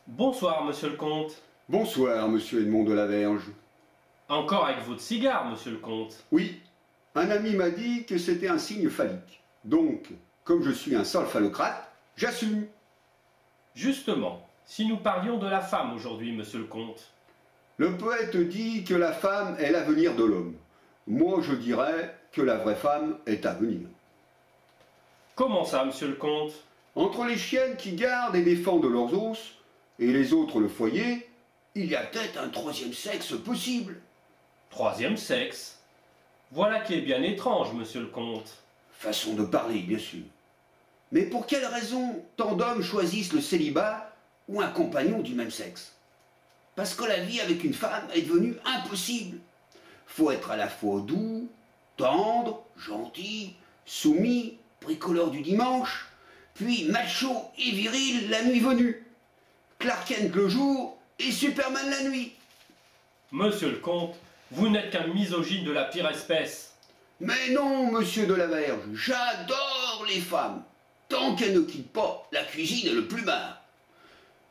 Bonsoir, monsieur le comte. Bonsoir, monsieur Edmond de la Verge. Encore avec votre cigare, monsieur le comte. Oui, un ami m'a dit que c'était un signe phallique. Donc, comme je suis un sale phallocrate, j'assume. Justement, si nous parlions de la femme aujourd'hui, monsieur le comte. Le poète dit que la femme est l'avenir de l'homme. Moi, je dirais que la vraie femme est à venir. Comment ça, monsieur le comte? Entre les chiennes qui gardent et défendent leurs os, et les autres le foyer, il y a peut-être un troisième sexe possible. Troisième sexe. Voilà qui est bien étrange, monsieur le comte. Façon de parler, bien sûr. Mais pour quelle raison tant d'hommes choisissent le célibat ou un compagnon du même sexe? Parce que la vie avec une femme est devenue impossible. Faut être à la fois doux, tendre, gentil, soumis, bricoleur du dimanche, puis macho et viril la nuit venue. Clark Kent le jour et Superman la nuit. Monsieur le comte, vous n'êtes qu'un misogyne de la pire espèce. Mais non, monsieur de la Verge, j'adore les femmes. Tant qu'elles ne quittent pas la cuisine et le plumard.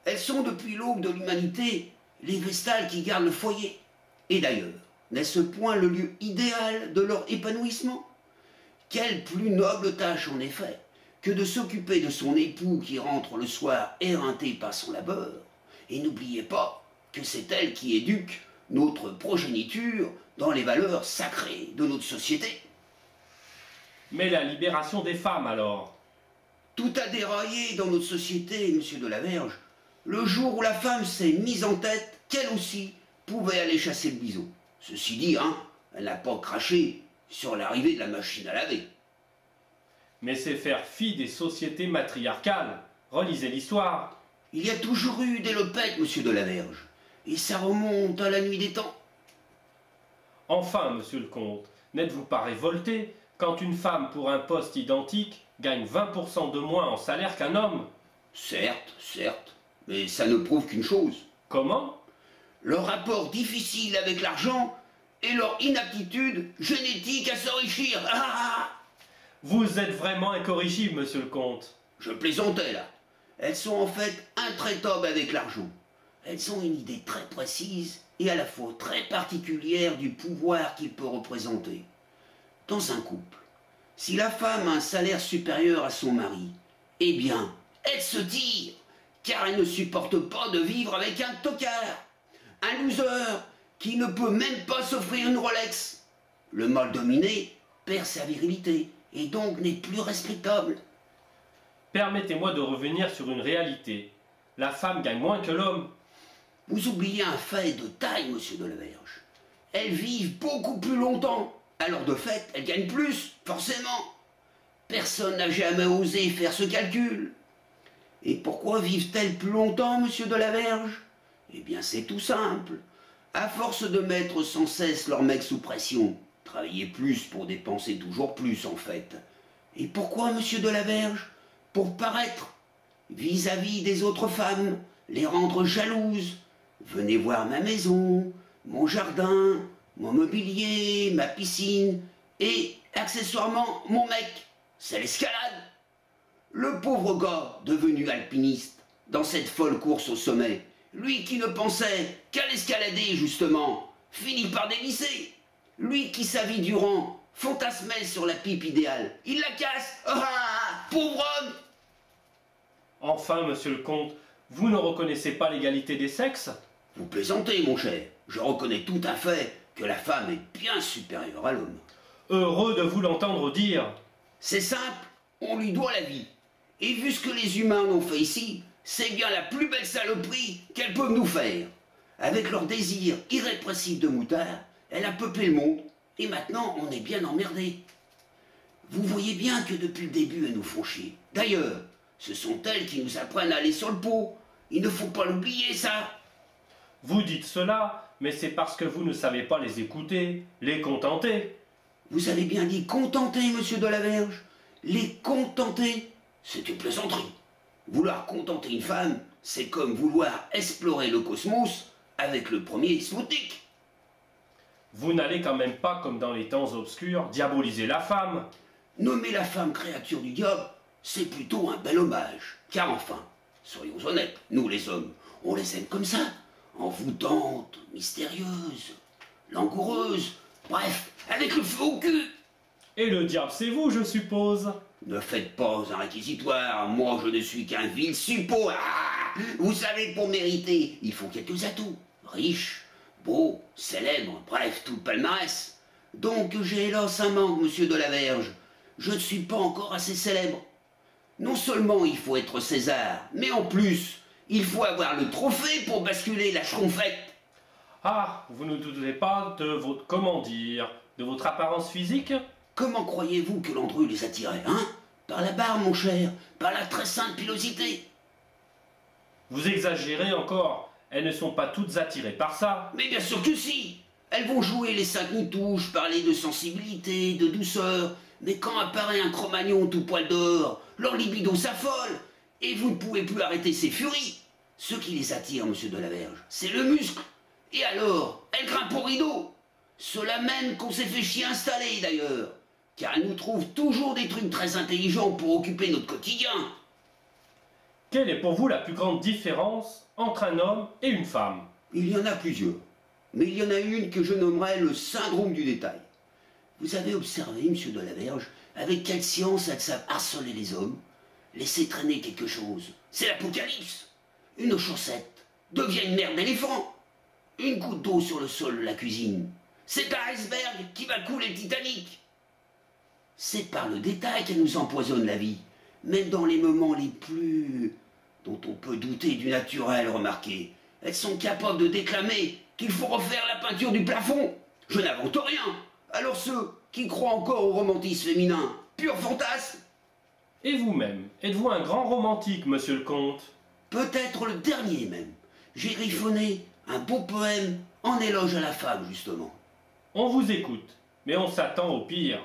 Elles sont depuis l'aube de l'humanité les vestales qui gardent le foyer. Et d'ailleurs, n'est-ce point le lieu idéal de leur épanouissement? Quelle plus noble tâche en effet que de s'occuper de son époux qui rentre le soir éreinté par son labeur. Et n'oubliez pas que c'est elle qui éduque notre progéniture dans les valeurs sacrées de notre société. Mais la libération des femmes alors? Tout a déraillé dans notre société, monsieur de la Verge, le jour où la femme s'est mise en tête qu'elle aussi pouvait aller chasser le bison. Ceci dit, elle n'a pas craché sur l'arrivée de la machine à laver. Mais c'est faire fi des sociétés matriarcales. Relisez l'histoire. Il y a toujours eu des lopettes, monsieur de la Verge, et ça remonte à la nuit des temps. Enfin, monsieur le comte, n'êtes-vous pas révolté quand une femme pour un poste identique gagne 20% de moins en salaire qu'un homme? Certes, mais ça ne prouve qu'une chose. Comment? Leur rapport difficile avec l'argent et leur inaptitude génétique à s'enrichir. Vous êtes vraiment incorrigible, monsieur le comte. Je plaisantais là. Elles sont en fait intraitables avec l'argent. Elles ont une idée très précise et à la fois très particulière du pouvoir qu'il peut représenter. Dans un couple, si la femme a un salaire supérieur à son mari, eh bien, elle se tire, car elle ne supporte pas de vivre avec un tocard, un loser qui ne peut même pas s'offrir une Rolex. Le mâle dominé perd sa virilité et donc n'est plus respectable. Permettez-moi de revenir sur une réalité. La femme gagne moins que l'homme. Vous oubliez un fait de taille, monsieur de la Verge. Elles vivent beaucoup plus longtemps. Alors de fait, elles gagnent plus, forcément. Personne n'a jamais osé faire ce calcul. Et pourquoi vivent-elles plus longtemps, monsieur de la Verge? Eh bien, c'est tout simple. À force de mettre sans cesse leur mec sous pression, travailler plus pour dépenser toujours plus, en fait. Et pourquoi, monsieur de la Verge? Pour paraître vis-à-vis des autres femmes, les rendre jalouses. Venez voir ma maison, mon jardin, mon mobilier, ma piscine et, accessoirement, mon mec. C'est l'escalade. Le pauvre gars, devenu alpiniste, dans cette folle course au sommet, lui qui ne pensait qu'à l'escalader, justement, finit par dévisser. Lui qui, sa vie durant, fantasmait sur la pipe idéale, il la casse. Pauvre homme! Enfin, monsieur le comte, vous ne reconnaissez pas l'égalité des sexes? Vous plaisantez, mon cher. Je reconnais tout à fait que la femme est bien supérieure à l'homme. Heureux de vous l'entendre dire. C'est simple, on lui doit la vie. Et vu ce que les humains ont fait ici, c'est bien la plus belle saloperie qu'elles peuvent nous faire. Avec leur désir irrépressible de moutard, elle a peuplé le monde, et maintenant on est bien emmerdé. Vous voyez bien que depuis le début elles nous font chier. D'ailleurs, ce sont elles qui nous apprennent à aller sur le pot. Il ne faut pas l'oublier, ça. Vous dites cela, mais c'est parce que vous ne savez pas les écouter, les contenter. Vous avez bien dit contenter, monsieur de la Verge. Les contenter, c'est une plaisanterie. Vouloir contenter une femme, c'est comme vouloir explorer le cosmos avec le premier Spoutnik. Vous n'allez quand même pas, comme dans les temps obscurs, diaboliser la femme. Nommer la femme créature du diable, c'est plutôt un bel hommage. Car enfin, Soyons honnêtes, nous les hommes, on les aime comme ça, envoûtantes, mystérieuses, langoureuses, bref, avec le feu au cul. Et le diable, c'est vous, je suppose. Ne faites pas un réquisitoire, moi je ne suis qu'un vil suppôt. Ah, vous savez, pour mériter, il faut quelques atouts. Riche, beau, célèbre, bref, tout le palmarès. Donc j'ai hélas un manque, monsieur de la Verge. Je ne suis pas encore assez célèbre. Non seulement il faut être César, mais en plus, il faut avoir le trophée pour basculer la schtroumpfette. Ah, vous ne doutez pas de votre, comment dire, de votre apparence physique? Comment croyez-vous que Landru les attirait, hein? Par la barbe, mon cher, par la très sainte pilosité. Vous exagérez encore. Elles ne sont pas toutes attirées par ça. Mais bien sûr que si. Elles vont jouer les cinq touches, parler de sensibilité, de douceur. Mais quand apparaît un Cro-Magnon tout poil dehors, leur libido s'affole. Et vous ne pouvez plus arrêter ces furies. Ce qui les attire, monsieur de la Verge, c'est le muscle. Et alors, elles grimpent au rideau. Ceux-là même qu'on s'est fait chier installer, d'ailleurs. Car elles nous trouvent toujours des trucs très intelligents pour occuper notre quotidien. Quelle est pour vous la plus grande différence entre un homme et une femme? Il y en a plusieurs. Mais il y en a une que je nommerais le syndrome du détail. Vous avez observé, monsieur de la Verge, avec quelle science elles savent harceler les hommes, laisser traîner quelque chose. C'est l'apocalypse. Une chaussette devient une merde d'éléphant. Une goutte d'eau sur le sol de la cuisine. C'est un iceberg qui va couler le Titanic. C'est par le détail qu'elles nous empoisonnent la vie. Même dans les moments les plus... dont on peut douter du naturel, remarquez. Elles sont capables de déclamer qu'il faut refaire la peinture du plafond. Je n'invente rien. Alors ceux qui croient encore au romantisme féminin, pur fantasme. Et vous-même, êtes-vous un grand romantique, monsieur le comte? Peut-être le dernier même. J'ai griffonné un beau poème en éloge à la femme, justement. On vous écoute, mais on s'attend au pire.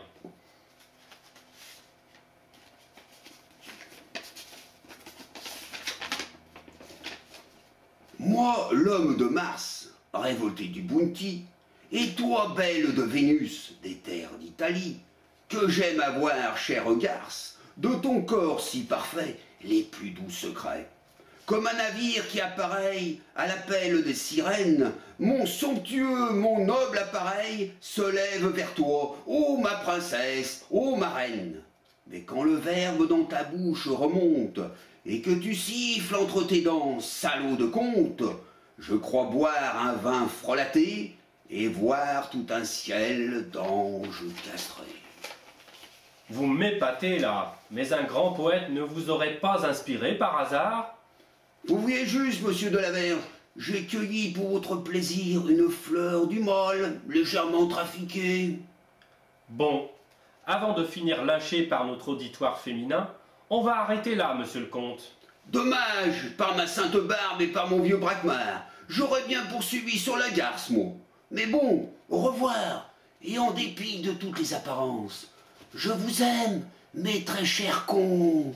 Moi, l'homme de Mars, révolté du Bounty, et toi, belle de Vénus, des terres d'Italie, que j'aime avoir, chère garce, de ton corps si parfait, les plus doux secrets. Comme un navire qui appareille à l'appel des sirènes, mon somptueux, mon noble appareil se lève vers toi, ô ma princesse, ô ma reine. Mais quand le verbe dans ta bouche remonte, et que tu siffles entre tes dents, salaud de conte, je crois boire un vin frelaté, et voir tout un ciel d'anges castrés. Vous m'épatez là, mais un grand poète ne vous aurait pas inspiré par hasard? Vous voyez juste, monsieur de la Verge, j'ai cueilli pour votre plaisir une fleur du mal, légèrement trafiquée. Bon, avant de finir lynché par notre auditoire féminin, on va arrêter là, monsieur le comte. Dommage, par ma sainte barbe et par mon vieux braquemar, j'aurais bien poursuivi sur la garce, moi. Mais bon, au revoir, et en dépit de toutes les apparences, je vous aime, mes très chers compagnons.